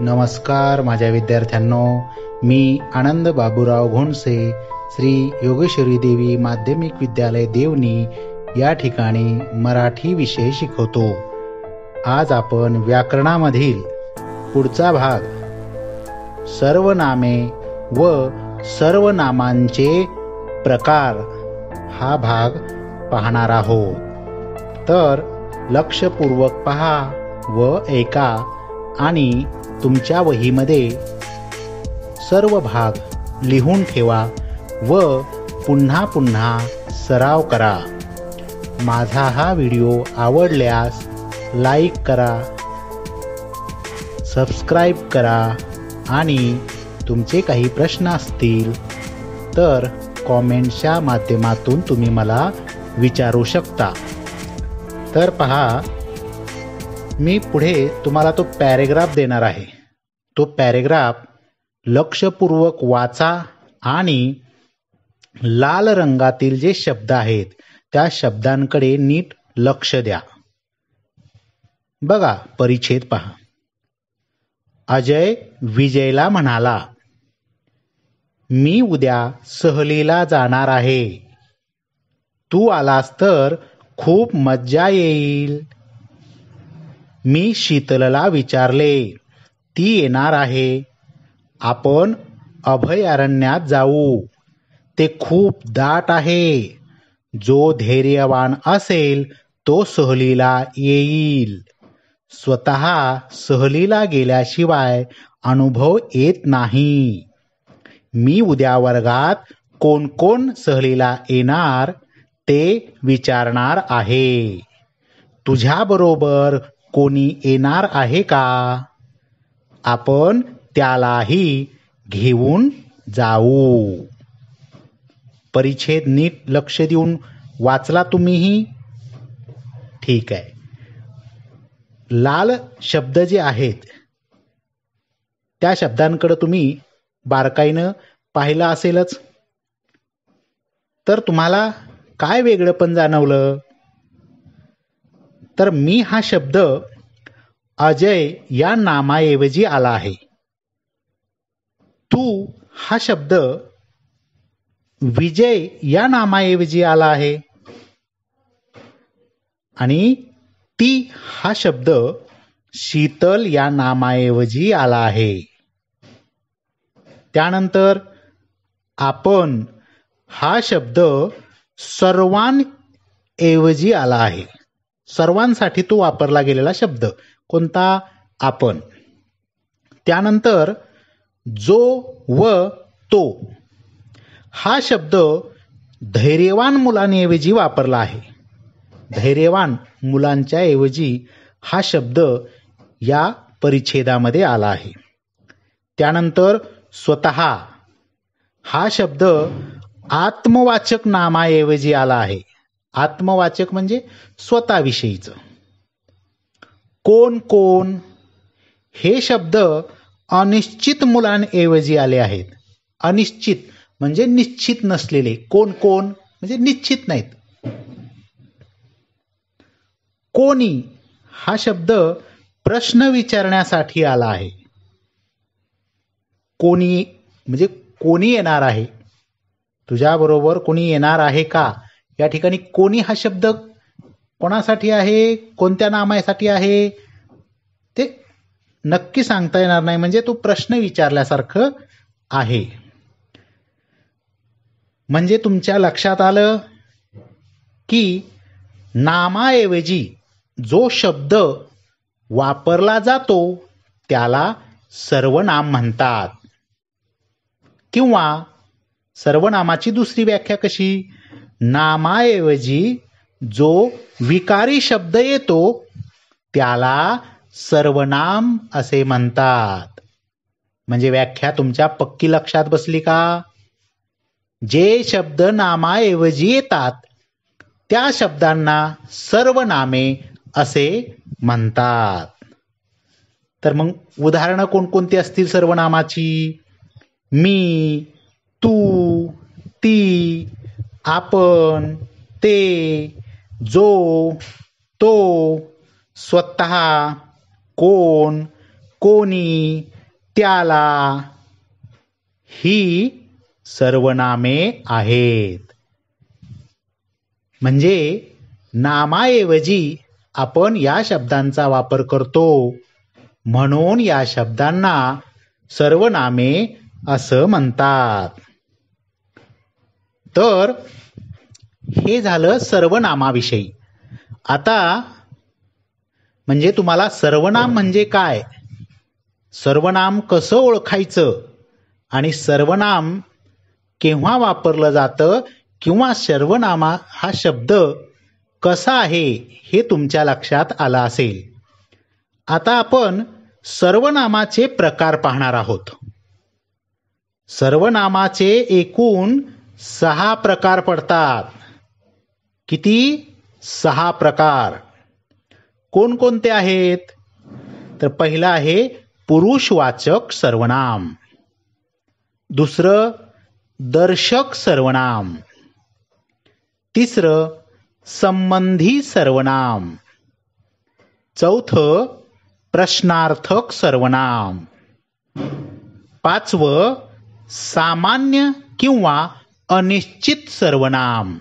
नमस्कार माझ्या विद्यार्थ्यांनो, मी आनंद बाबूराव घोणसे श्री योगेश्वरी देवी माध्यमिक विद्यालय देवणी या ठिकाणी मराठी विषय शिकवतो. आज आपण व्याकरणामधील पुढचा भाग सर्वनामे व सर्वनामांचे प्रकार हा भाग पाहणार आहोत. तर लक्षपूर्वक पहा व ऐका आणि तुमच्या वहीमध्ये सर्व भाग लिहून ठेवा व पुन्हा पुन्हा सराव करा. माझा हा व्हिडिओ आवडल्यास लाईक करा, सबस्क्राईब करा आणि तुमचे काही प्रश्न असतील तर कॉमेंटच्या माध्यमातून तुम्ही मला विचारू शकता. तर पहा, मी पुढे तुम्हाला तो पॅरेग्राफ देणार आहे. तो पॅरेग्राफ लक्षपूर्वक वाचा आणि लाल रंगातील जे शब्द आहेत त्या शब्दांकडे नीट लक्ष द्या. बघा, परिच्छेद पहा. अजय विजयला म्हणाला, मी उद्या सहलीला जाणार आहे. तू आलास तर खूप मज्जा येईल. मी शीतलला विचारले, ती येणार आहे. आपण अभयारण्यात जाऊ. ते खूप दाट आहे. जो धैर्यवान असेल तो सहलीला येईल. स्वतः सहलीला गेल्याशिवाय अनुभव येत नाही. मी उद्या वर्गात कोण कोण सहलीला येणार ते विचारणार आहे. तुझ्याबरोबर कोणी येणार आहे का? आपण त्यालाही घेऊन जाऊ. परिच्छेद नीट लक्ष देऊन वाचला तुम्हीही? ठीक आहे. लाल शब्द जे आहेत त्या शब्दांकडे तुम्ही बारकाईनं पाहिलं असेलच. तर तुम्हाला काय वेगळंपण जाणवलं? तर मी हा शब्द अजय या नामाऐवजी आला आहे. तू हा शब्द विजय या नामाऐवजी आला आहे. आणि ती हा शब्द शीतल या नामाऐवजी आला आहे. त्यानंतर आपण हा शब्द सर्वांऐवजी आला आहे. सर्वांसाठी तो वापरला गेलेला शब्द कोणता? आपण. त्यानंतर जो व तो हा शब्द धैर्यवान मुलांऐवजी वापरला आहे. धैर्यवान मुलांच्या ऐवजी हा शब्द या परिच्छेदामध्ये आला आहे. त्यानंतर स्वतः हा शब्द आत्मवाचक नामाऐवजी आला आहे. आत्मवाचक म्हणजे स्वतःविषयीचं. कोण कोण हे शब्द अनिश्चित मुलांऐवजी आले आहेत. अनिश्चित म्हणजे निश्चित नसलेले. कोण कोण म्हणजे निश्चित नाहीत. कोणी हा शब्द प्रश्न विचारण्यासाठी आला आहे. कोणी म्हणजे कोणी येणार आहे, तुझ्याबरोबर कोणी येणार आहे का? या ठिकाणी कोणी हा शब्द कोणासाठी आहे, कोणत्या नामासाठी आहे ते नक्की सांगता येणार नाही. म्हणजे तो प्रश्न विचारल्यासारखं आहे. म्हणजे तुमच्या लक्षात आलं की नामाऐवजी जो शब्द वापरला जातो त्याला सर्वनाम म्हणतात. किंवा सर्वनामाची दुसरी व्याख्या कशी? नामाऐवजी जो विकारी शब्द येतो त्याला सर्वनाम असे म्हणतात. म्हणजे व्याख्या तुमच्या पक्की लक्षात बसली का? जे शब्द नामाऐवजी येतात त्या शब्दांना सर्वनामे असे म्हणतात. तर मग उदाहरणं कोणकोणती असतील सर्वनामाची? मी, तू, ती, आपण, ते, जो, तो, स्वतः, कोण, कोणी, त्याला ही सर्वनामे आहेत. म्हणजे नामाऐवजी आपण या शब्दांचा वापर करतो, म्हणून या शब्दांना सर्वनामे असं म्हणतात. तर हे झालं सर्वनामाविषयी. आता म्हणजे तुम्हाला सर्वनाम म्हणजे काय, सर्वनाम कसं ओळखायचं आणि सर्वनाम केव्हा वापरलं जातं किंवा सर्वनामा हा शब्द कसा आहे हे तुमच्या लक्षात आलं असेल. आता आपण सर्वनामाचे प्रकार पाहणार आहोत. सर्वनामाचे एकूण 6 प्रकार पडतात. किती? 6 प्रकार. कोणकोणते आहेत? तर पहिलं आहे पुरुषवाचक सर्वनाम, दुसरं दर्शक सर्वनाम, तिसरं संबंधी सर्वनाम, चौथं प्रश्नार्थक सर्वनाम, पाचवं सामान्य किंवा अनिश्चित सर्वनाम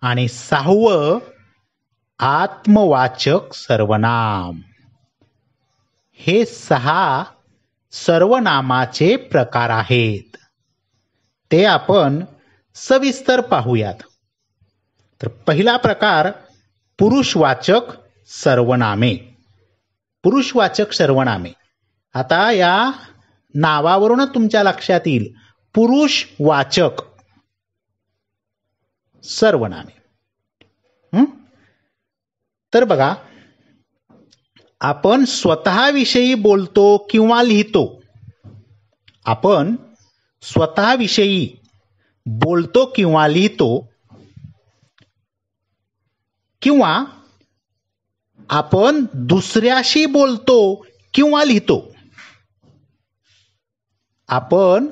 आणि 6वं आत्मवाचक सर्वनाम. हे 6 सर्वनामाचे प्रकार आहेत. ते आपण सविस्तर पाहूयात. तर पहिला प्रकार पुरुषवाचक सर्वनामे. पुरुषवाचक सर्वनामे. आता या नावावरूनच तुमच्या लक्षात येईल पुरुषवाचक सर्वनामे. तर बघा, आपण स्वतःविषयी बोलतो किंवा लिहितो. आपण स्वतःविषयी बोलतो किंवा लिहितो, किंवा आपण दुसऱ्याशी बोलतो किंवा लिहितो. आपण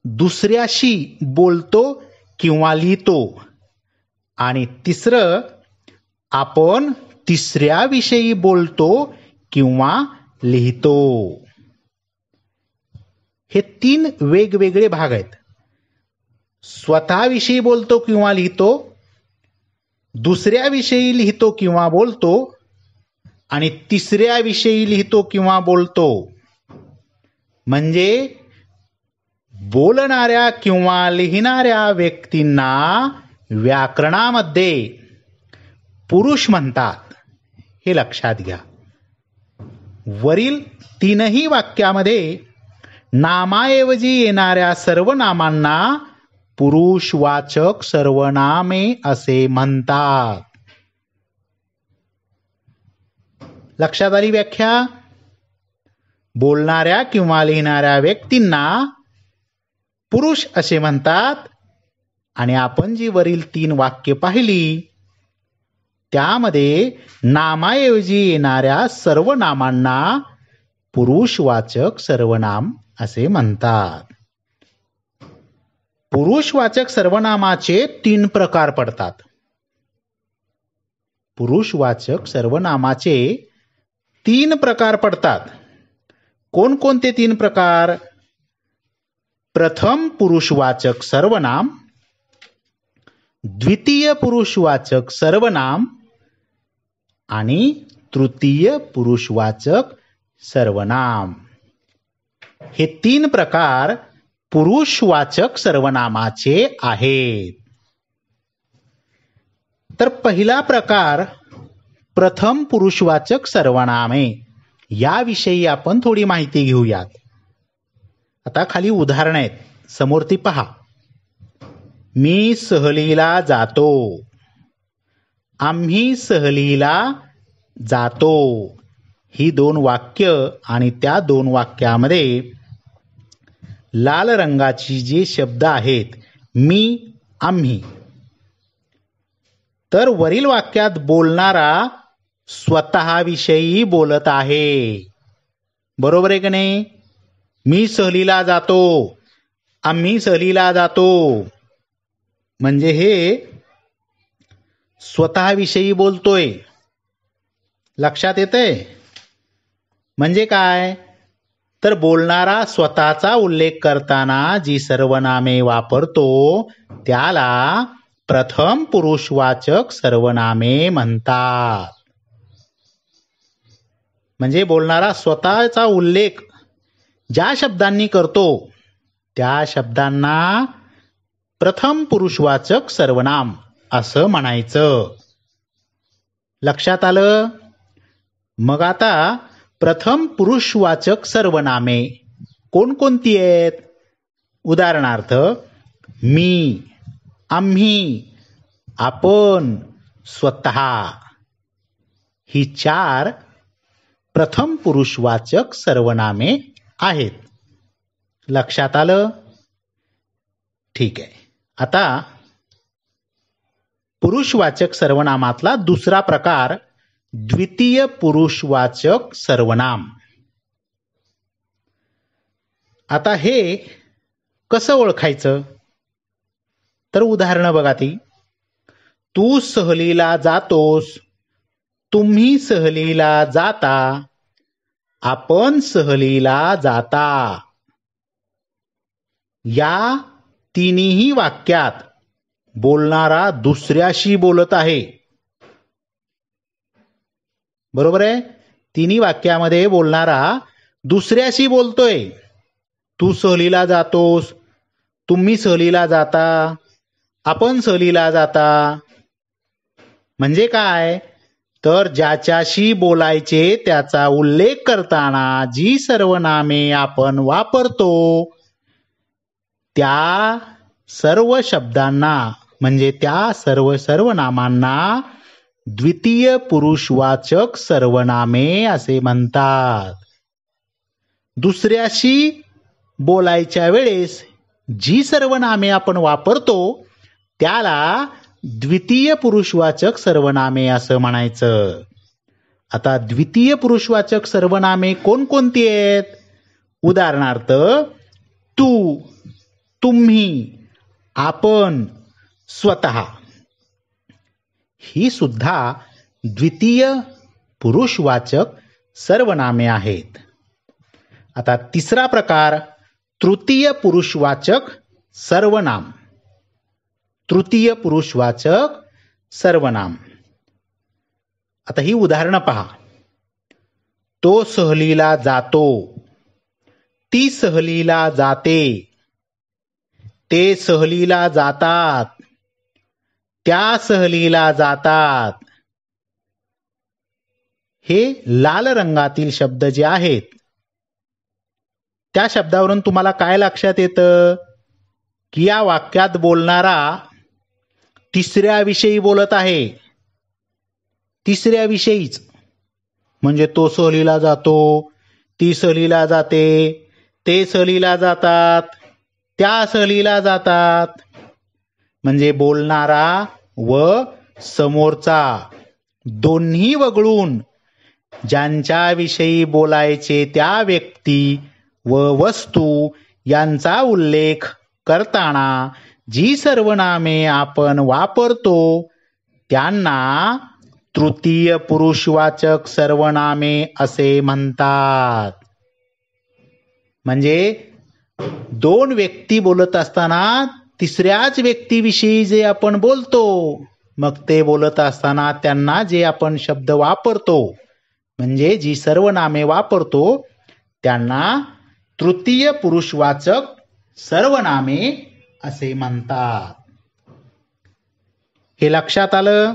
दुसऱ्याशी बोलतो किंवा लिहितो. आणि तिसरं, आपण तिसऱ्याविषयी बोलतो किंवा लिहितो. हे 3 वेगवेगळे भाग आहेत. स्वतःविषयी बोलतो किंवा लिहितो, दुसऱ्याविषयी लिहितो किंवा बोलतो, आणि तिसऱ्याविषयी लिहितो किंवा बोलतो. म्हणजे बोलणाऱ्या किंवा लिहिणाऱ्या व्यक्तींना व्याकरणामध्ये पुरुष म्हणतात, हे लक्षात घ्या. वरील 3ही वाक्यामध्ये नामाऐवजी येणाऱ्या सर्वनामांना पुरुषवाचक सर्वनामे असे म्हणतात. लक्षात आली व्याख्या? बोलणाऱ्या किंवा लिहिणाऱ्या व्यक्तींना पुरुष असे म्हणतात. आणि आपण जी वरील 3 वाक्य पाहिली त्यामध्ये नामाऐवजी येणाऱ्या सर्वनामांना पुरुषवाचक सर्वनाम असे म्हणतात. पुरुषवाचक सर्वनामाचे 3 प्रकार पडतात. पुरुषवाचक सर्वनामाचे 3 प्रकार पडतात. कोणकोणते 3 प्रकार? प्रथम पुरुषवाचक सर्वनाम, द्वितीय पुरुषवाचक सर्वनाम आणि तृतीय पुरुषवाचक सर्वनाम. हे 3 प्रकार पुरुषवाचक सर्वनामाचे आहेत. तर पहिला प्रकार प्रथम पुरुषवाचक सर्वनामे, याविषयी आपण थोडी माहिती घेऊयात. आता खाली उदाहरण आहेत, समोर ती पहा. मी सहलीला जातो, आम्ही सहलीला जातो. ही 2 वाक्य आणि त्या 2 वाक्यामध्ये लाल रंगाची जे शब्द आहेत मी, आम्ही, तर वरील वाक्यात बोलणारा स्वतःविषयी बोलत आहे. बरोबर आहे की नाही? मी सहलीला जातो, आम्ही सहलीला जातो, म्हणजे हे स्वतःविषयी बोलतोय. लक्षात येतंय? म्हणजे काय? तर बोलणारा स्वतःचा उल्लेख करताना जी सर्वनामे वापरतो त्याला प्रथम पुरुषवाचक सर्वनामे म्हणतात. म्हणजे बोलणारा स्वतःचा उल्लेख ज्या शब्दांनी करतो त्या शब्दांना प्रथम पुरुषवाचक सर्वनाम असं म्हणायचं. लक्षात आलं? मग आता प्रथम पुरुषवाचक सर्वनामे कोणकोणती आहेत? उदाहरणार्थ मी, आम्ही, आपण, स्वतः ही 4 प्रथम पुरुषवाचक सर्वनामे आहेत. लक्षात आलं? ठीक आहे. आता पुरुषवाचक सर्वनामातला दुसरा प्रकार द्वितीय पुरुषवाचक सर्वनाम. आता हे कसं ओळखायचं? तर उदाहरणं बघा ती. तू सहलीला जातोस, तुम्ही सहलीला जाता, आपण सहलीला जाता. या तिन्ही वाक्यात बोलणारा दुसऱ्याशी बोलत आहे. बरोबर आहे? तिन्ही वाक्यामध्ये बोलणारा दुसऱ्याशी बोलतोय. तू सहलीला जातोस, तुम्ही सहलीला जाता, आपण सहलीला जाता. म्हणजे काय? तर ज्याच्याशी बोलायचे त्याचा उल्लेख करताना जी सर्वनामे आपण वापरतो त्या सर्व शब्दांना म्हणजे त्या सर्व सर्वनामांना द्वितीय पुरुषवाचक सर्वनामे असे म्हणतात. दुसऱ्याशी बोलायच्या वेळेस जी सर्वनामे आपण वापरतो त्याला द्वितीय पुरुषवाचक सर्वनामे असं म्हणायचं. आता द्वितीय पुरुषवाचक सर्वनामे कोणकोणती आहेत? उदाहरणार्थ तू, तुम्ही, आपण, स्वतः ही सुद्धा द्वितीय पुरुषवाचक सर्वनामे आहेत. आता तिसरा प्रकार तृतीय पुरुषवाचक सर्वनाम. तृतीय पुरुषवाचक सर्वनाम. आता ही उदाहरणं पहा. तो सहलीला जातो, ती सहलीला जाते, ते सहलीला जातात, त्या सहलीला जातात. हे लाल रंगातील शब्द जे आहेत त्या शब्दावरून तुम्हाला काय लक्षात येतं की या वाक्यात बोलणारा तिसऱ्याविषयी बोलत आहे. तिसऱ्याविषयीच. म्हणजे तो सहलीला जातो, ती सहलीला जाते, ते सहलीला जातात, त्या सहलीला जातात. म्हणजे बोलणारा व समोरचा दोन्ही वगळून ज्यांच्याविषयी बोलायचे त्या व्यक्ती व वस्तू यांचा उल्लेख करताना जी सर्वनामे आपण वापरतो त्यांना तृतीय पुरुषवाचक सर्वनामे असे म्हणतात. म्हणजे दोन व्यक्ती बोलत असताना तिसऱ्याच व्यक्तीविषयी जे आपण बोलतो मग ते बोलत असताना त्यांना जे आपण शब्द वापरतो म्हणजे जी सर्वनामे वापरतो त्यांना तृतीय पुरुषवाचक सर्वनामे असे म्हणतात. हे लक्षात आलं?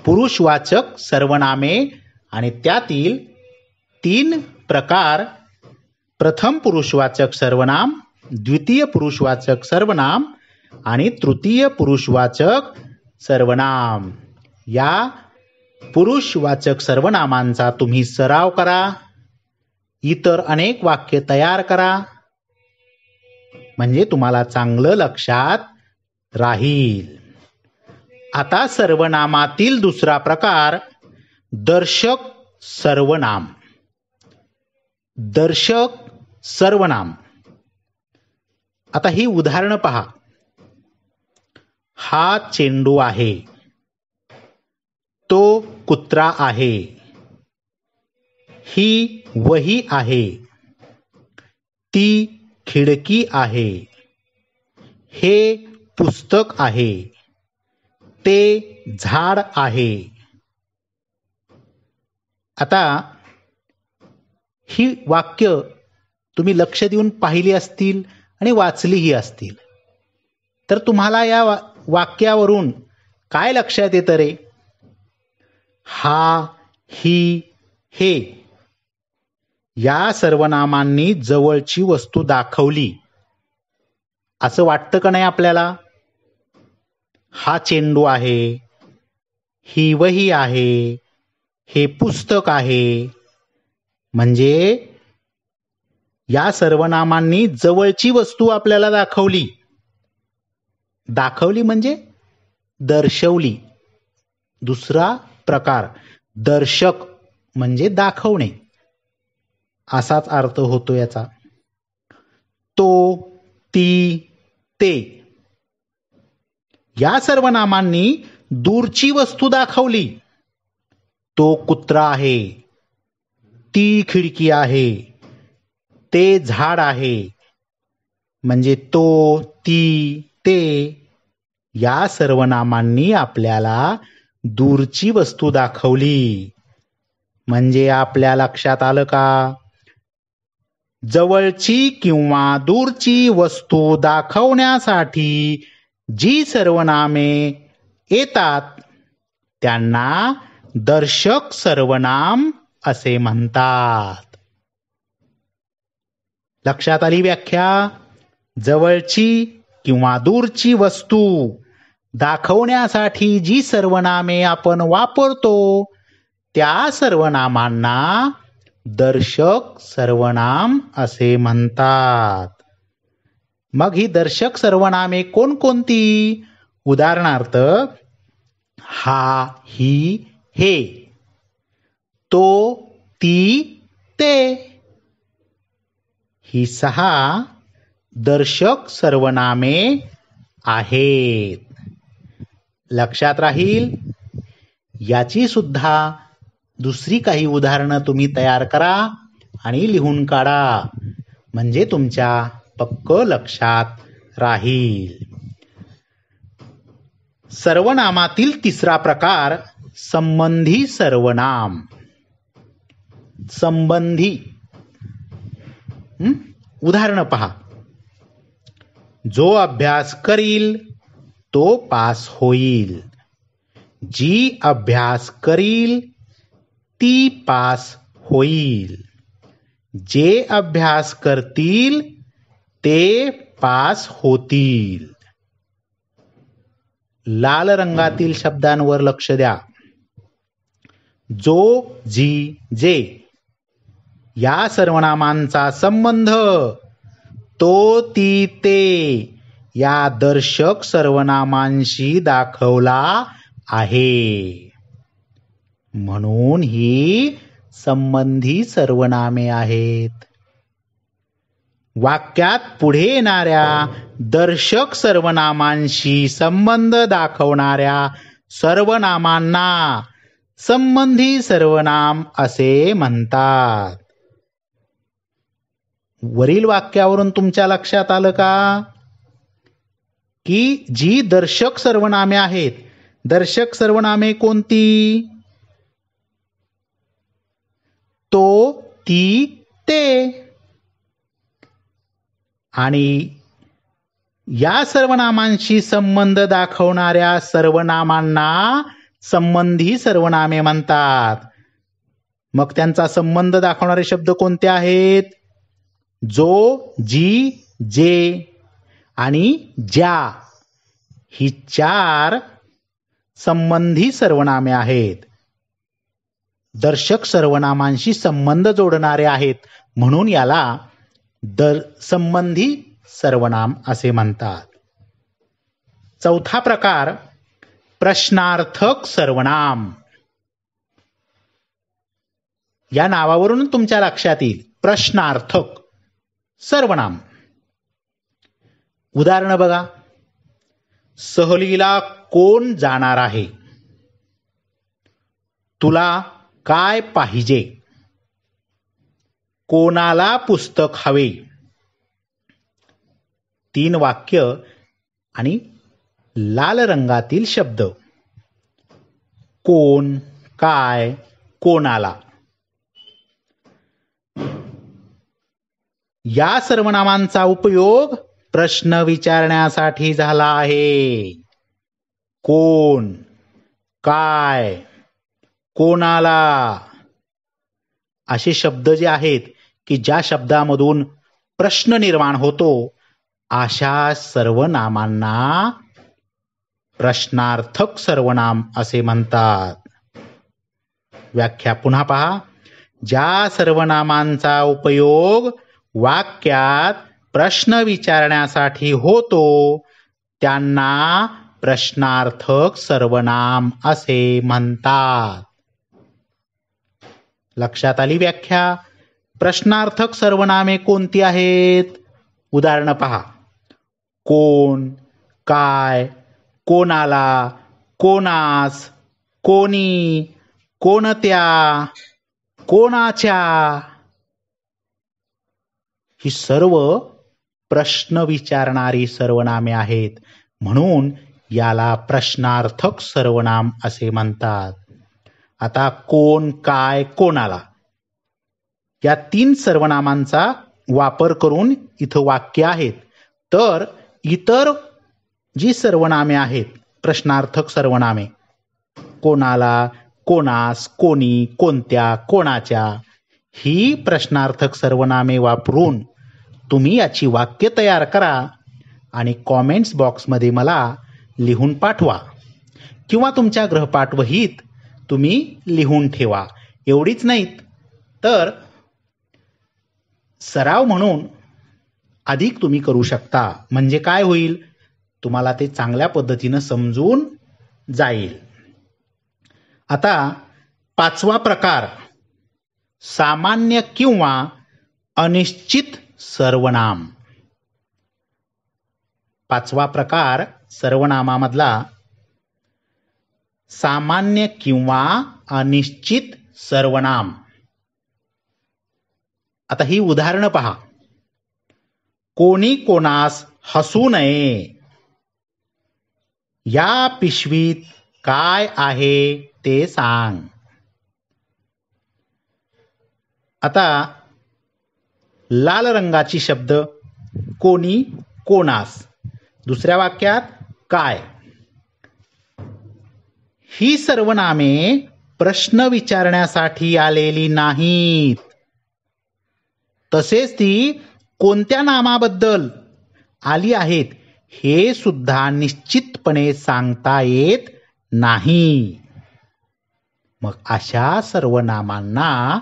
पुरुषवाचक सर्वनामे आणि त्यातील 3 प्रकार प्रथम पुरुषवाचक सर्वनाम, द्वितीय पुरुषवाचक सर्वनाम आणि तृतीय पुरुषवाचक सर्वनाम. या पुरुषवाचक सर्वनामांचा तुम्ही सराव करा. इतर अनेक वाक्य तयार करा म्हणजे तुम्हाला चांगलं लक्षात राहील. आता सर्वनामातील दुसरा प्रकार दर्शक सर्वनाम. दर्शक सर्वनाम. आता ही उदाहरणं पहा. हा चेंडू आहे, तो कुत्रा आहे, ही वही आहे. ती खिडकी आहे. हे पुस्तक आहे. ते झाड आहे. आता ही वाक्य तुम्ही लक्ष देऊन पाहिली असतील आणि वाचलीही असतील, तर तुम्हाला या वाक्यावरून काय लक्षात येतं रे? हा, ही, हे या सर्वनामांनी जवळची वस्तू दाखवली असं वाटतं का नाही आपल्याला? हा चेंडू आहे, ही वही आहे, हे पुस्तक आहे. म्हणजे या सर्वनामांनी जवळची वस्तू आपल्याला दाखवली. दाखवली म्हणजे दर्शवली. दुसरा प्रकार दर्शक म्हणजे दाखवणे असाच अर्थ होतो याचा. तो, ती, ते या सर्वनामांनी दूरची वस्तू दाखवली. तो कुत्रा आहे, ती खिडकी आहे, ते झाड आहे. म्हणजे तो, ती, ते या सर्वनामांनी आपल्याला दूरची वस्तू दाखवली. म्हणजे आपल्या लक्षात आलं का? जवळची किंवा दूरची वस्तू दाखवण्यासाठी जी सर्वनामे येतात त्यांना दर्शक सर्वनाम असे म्हणतात. लक्षात आली व्याख्या? जवळची किंवा दूरची वस्तू दाखवण्यासाठी जी सर्वनामे आपण वापरतो त्या सर्वनामांना दर्शक सर्वनाम असे म्हणतात. मग ही दर्शक सर्वनामे कोणकोणती? उदाहरणार्थ हा, ही, हे, तो, ती, ते ही 6 दर्शक सर्वनामे आहेत. लक्षात राहील? याची सुद्धा दुसरी काही उदाहरणं तुम्ही तयार करा आणि लिहून काढा. म्हणजे तुमच्या पक्क लक्षात राहील. सर्वनामातील तिसरा प्रकार संबंधी सर्वनाम. संबंधी उदाहरण पहा. जो अभ्यास करील तो पास होईल. जी अभ्यास करील ती पास होईल. जे अभ्यास करतील ते पास होतील. लाल रंगातील शब्दांवर लक्ष द्या. जो, जी, जे या सर्वनामांचा संबंध तो, ती, ते या दर्शक सर्वनामांशी दाखवला आहे. म्हणून ही संबंधी सर्वनामे आहेत. वाक्यात पुढे येणाऱ्या दर्शक सर्वनामांशी संबंध दाखवणाऱ्या सर्वनामांना संबंधी सर्वनाम असे म्हणतात. वरील वाक्यावरून तुमच्या लक्षात आलं का की जी दर्शक सर्वनामे आहेत, दर्शक सर्वनामे कोणती? तो, ती, ते. आणि या सर्वनामांशी संबंध दाखवणाऱ्या सर्वनामांना संबंधी सर्वनामे म्हणतात. मग त्यांचा संबंध दाखवणारे शब्द कोणते आहेत? जो, जी, जे आणि ज्या ही 4 संबंधी सर्वनामे आहेत. दर्शक सर्वनामांशी संबंध जोडणारे आहेत म्हणून याला संबंधी सर्वनाम असे म्हणतात. चौथा प्रकार प्रश्नार्थक सर्वनाम. या नावावरून तुमच्या लक्षात येईल प्रश्नार्थक सर्वनाम. उदाहरण बघा. सहलीला कोण जाणार आहे? तुला काय पाहिजे? कोणाला पुस्तक हवे? 3 वाक्य आणि लाल रंगातील शब्द. कोण, काय, कोणाला. या सर्वनामांचा उपयोग प्रश्न विचारण्यासाठी झाला आहे. कोण, काय, कोणाला असे शब्द जे आहेत की ज्या शब्दामधून प्रश्न निर्माण होतो अशा सर्वनामांना प्रश्नार्थक सर्वनाम असे म्हणतात. व्याख्या पुन्हा पहा. ज्या सर्वनामांचा उपयोग वाक्यात प्रश्न विचारण्यासाठी होतो त्यांना प्रश्नार्थक सर्वनाम असे म्हणतात. लक्षात आली व्याख्या? प्रश्नार्थक सर्वनामे कोणती आहेत? उदाहरण पहा. कोण, काय, कोणाला, कोणास, कोणी, कोणत्या, कोणाच्या. ही सर्व प्रश्न विचारणारी सर्वनामे आहेत, म्हणून याला प्रश्नार्थक सर्वनाम असे म्हणतात. आता कोण, काय, कोणाला या 3 सर्वनामांचा वापर करून इथं वाक्य आहेत. तर इतर जी सर्वनामे आहेत प्रश्नार्थक सर्वनामे, कोणाला, कोणास, कोणी, कोणत्या, कोणाच्या, ही प्रश्नार्थक सर्वनामे वापरून तुम्ही याची वाक्य तयार करा आणि कॉमेंट्स बॉक्समध्ये मला लिहून पाठवा किंवा तुमच्या गृहपाठवहीत तुम्ही लिहून ठेवा. एवढीच नाहीत तर सराव म्हणून अधिक तुम्ही करू शकता. म्हणजे काय होईल, तुम्हाला ते चांगल्या पद्धतीनं समजून जाईल. आता 5वा प्रकार, सामान्य किंवा अनिश्चित सर्वनाम. 5वा प्रकार सर्वनामामधला सामान्य किंवा अनिश्चित सर्वनाम. आता ही उदाहरणं पहा. कोणी कोणास हसू नये. या पिशवीत काय आहे ते सांग. आता लाल रंगाची शब्द कोणी, कोणास. दुसऱ्या वाक्यात काय. ही सर्वनामे प्रश्न विचारण्यासाठी आलेली नाहीत. तसेच ती कोणत्या नामाबद्दल आली आहेत हे सुद्धा निश्चितपणे सांगता येत नाही. मग अशा सर्वनामांना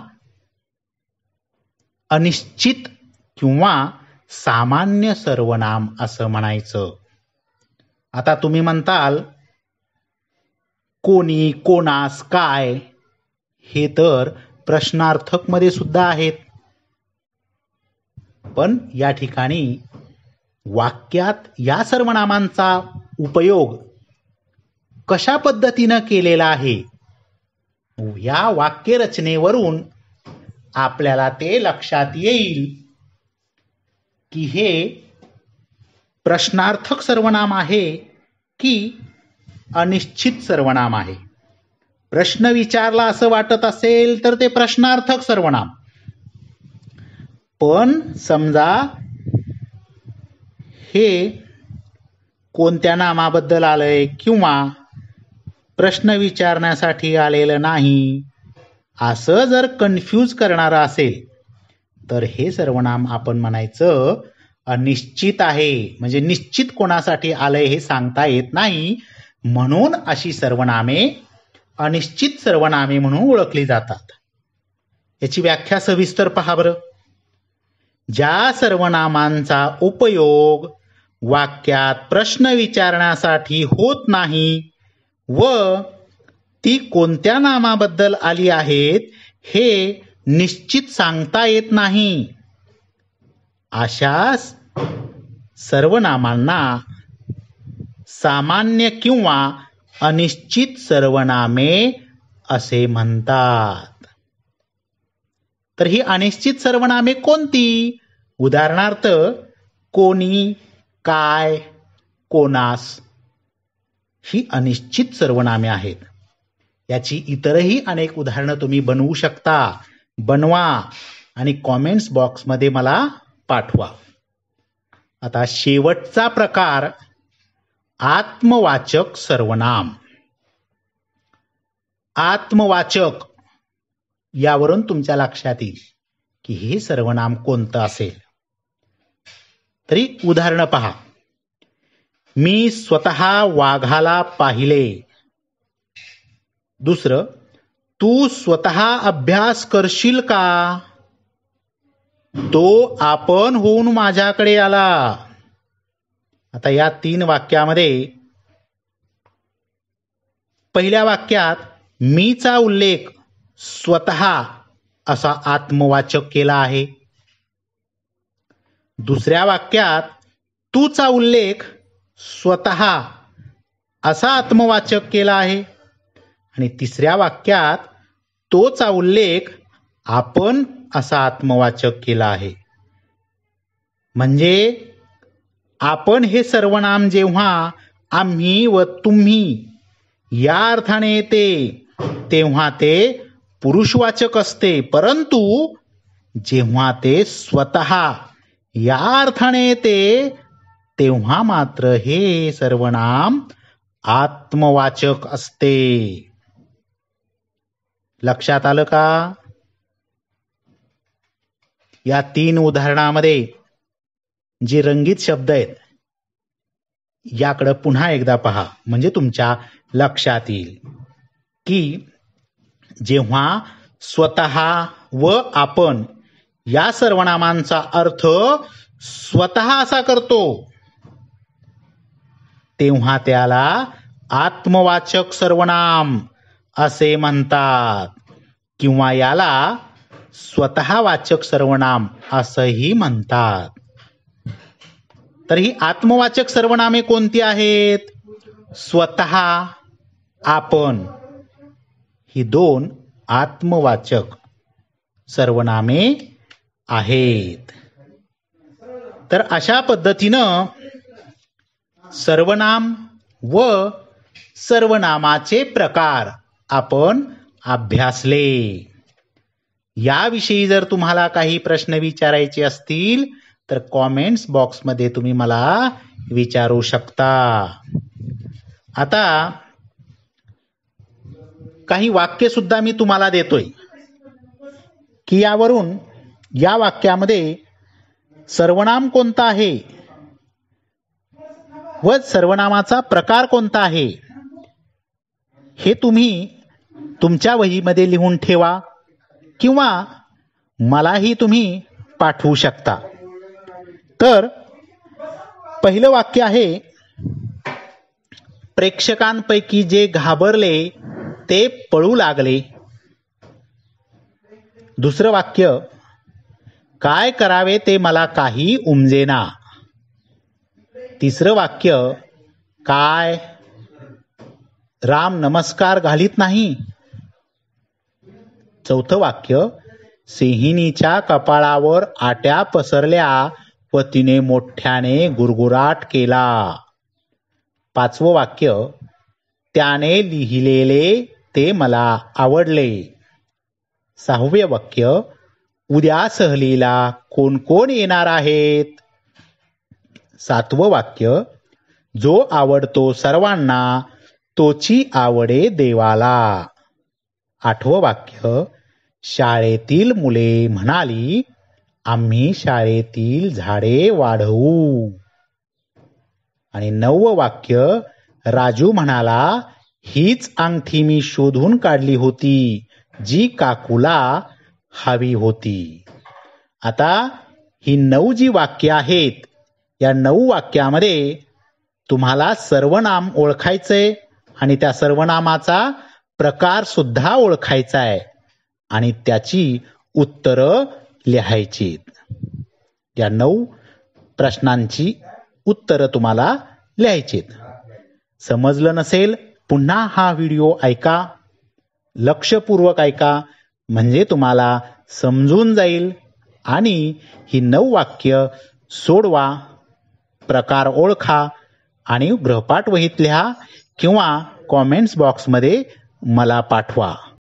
अनिश्चित किंवा सामान्य सर्वनाम असं म्हणायचं. आता तुम्ही म्हणताल कोणी, कोणास, काय हे तर प्रश्नार्थक मध्ये सुद्धा आहेत, पण या ठिकाणी वाक्यात या सर्वनामांचा उपयोग कशा पद्धतीनं केलेला आहे या वाक्यरचनेवरून आपल्याला ते लक्षात येईल की हे प्रश्नार्थक सर्वनाम आहे की अनिश्चित सर्वनाम आहे. प्रश्न विचारला असं वाटत असेल तर ते प्रश्नार्थक सर्वनाम. पण समजा हे कोणत्या नामाबद्दल आलंय किंवा प्रश्न विचारण्यासाठी आलेलं नाही असं जर कन्फ्यूज करणारं असेल तर हे सर्वनाम आपण म्हणायचं अनिश्चित आहे. म्हणजे निश्चित कोणासाठी आलंय हे सांगता येत नाही, म्हणून अशी सर्वनामे अनिश्चित सर्वनामे म्हणून ओळखली जातात. याची व्याख्या सविस्तर पहा बरं. ज्या सर्वनामांचा उपयोग वाक्यात प्रश्न विचारण्यासाठी होत नाही व ती कोणत्या नामाबद्दल आली आहेत हे निश्चित सांगता येत नाही अशा सर्वनामांना सामान्य किंवा अनिश्चित सर्वनामे असे म्हणतात. तर ही अनिश्चित सर्वनामे कोणती? उदाहरणार्थ कोणी, काय, कोणास ही अनिश्चित सर्वनामे आहेत. याची इतरही अनेक उदाहरणं तुम्ही बनवू शकता. बनवा आणि कॉमेंट्स बॉक्समध्ये मला पाठवा. आता शेवटचा प्रकार आत्मवाचक सर्वनाम. आत्मवाचक यावरून तुमच्या लक्षात येईल की हे सर्वनाम कोणतं असेल. तरी उदाहरण पहा. मी स्वतः वाघाला पाहिले. दुसरं, तू स्वतः अभ्यास करशील का? तो आपण होऊन माझ्याकडे आला. आता या 3 वाक्यामध्ये पहिल्या वाक्यात मीचा उल्लेख स्वतः असा आत्मवाचक केला आहे. दुसऱ्या वाक्यात तूचा उल्लेख स्वतः असा आत्मवाचक केला आहे आणि तिसऱ्या वाक्यात तोचा उल्लेख आपण असा आत्मवाचक केला आहे. म्हणजे आपण हे सर्वनाम जेव्हा आम्ही व तुम्ही या अर्थाने येते तेव्हा ते पुरुषवाचक असते, परंतु जेव्हा ते स्वतः या अर्थाने येते तेव्हा मात्र हे सर्वनाम आत्मवाचक असते. लक्षात आलं का? या 3 उदाहरणामध्ये जे रंगीत शब्द आहेत याकडे पुन्हा एकदा पहा, म्हणजे तुमच्या लक्षात येईल की जेव्हा स्वतः व आपण या सर्वनामांचा अर्थ स्वतः असा करतो तेव्हा त्याला आत्मवाचक सर्वनाम असे म्हणतात किंवा याला स्वतःवाचक सर्वनाम असंही म्हणतात. तर ही आत्मवाचक सर्वनामे कोणती आहेत? स्वतः, आपण ही 2 आत्मवाचक सर्वनामे आहेत. तर अशा पद्धतीनं सर्वनाम व सर्वनामाचे प्रकार आपण अभ्यासले. याविषयी जर तुम्हाला काही प्रश्न विचारायचे असतील तर कॉमेंट्स बॉक्समध्ये तुम्ही मला विचारू शकता. आता काही वाक्य सुद्धा मी तुम्हाला देतोय की यावरून या वाक्यामध्ये सर्वनाम कोणता आहे व सर्वनामाचा प्रकार कोणता आहे हे तुम्ही तुमच्या वहीमध्ये लिहून ठेवा किंवा मलाही तुम्ही पाठवू शकता. तर पहिलं वाक्य आहे, प्रेक्षकांपैकी जे घाबरले ते पळू लागले. दुसरं वाक्य, काय करावे ते मला काही उमजेना. तिसरं वाक्य, काय राम नमस्कार घालीत नाही. चौथं वाक्य, सिंहिणीच्या कपाळावर आट्या पसरल्या व तिने मोठ्याने गुरगुराट केला. पाचवं वाक्य, त्याने लिहिलेले ते मला आवडले. सहावे वाक्य, उद्या सहलीला कोण कोण येणार आहेत. सातवं वाक्य, जो आवडतो सर्वांना तोची आवडे देवाला. आठवं वाक्य, शाळेतील मुले म्हणाली आम्ही शाळेतील झाडे वाढवू. आणि 9वं वाक्य, राजू म्हणाला हीच अंगठी मी शोधून काढली होती जी काकूला हवी होती. आता ही 9 जी वाक्य आहेत या 9 वाक्यामध्ये तुम्हाला सर्वनाम ओळखायचंय आणि त्या सर्वनामाचा प्रकार सुद्धा ओळखायचा आहे आणि त्याची उत्तरं लिहायची. या 9 प्रश्नांची उत्तरं तुम्हाला लिहायची. समजलं नसेल पुन्हा हा व्हिडिओ ऐका, लक्षपूर्वक ऐका, म्हणजे तुम्हाला समजून जाईल आणि ही 9 वाक्य सोडवा, प्रकार ओळखा आणि गृहपाठ वहीत लिहा किंवा कॉमेंट्स बॉक्समध्ये मला पाठवा.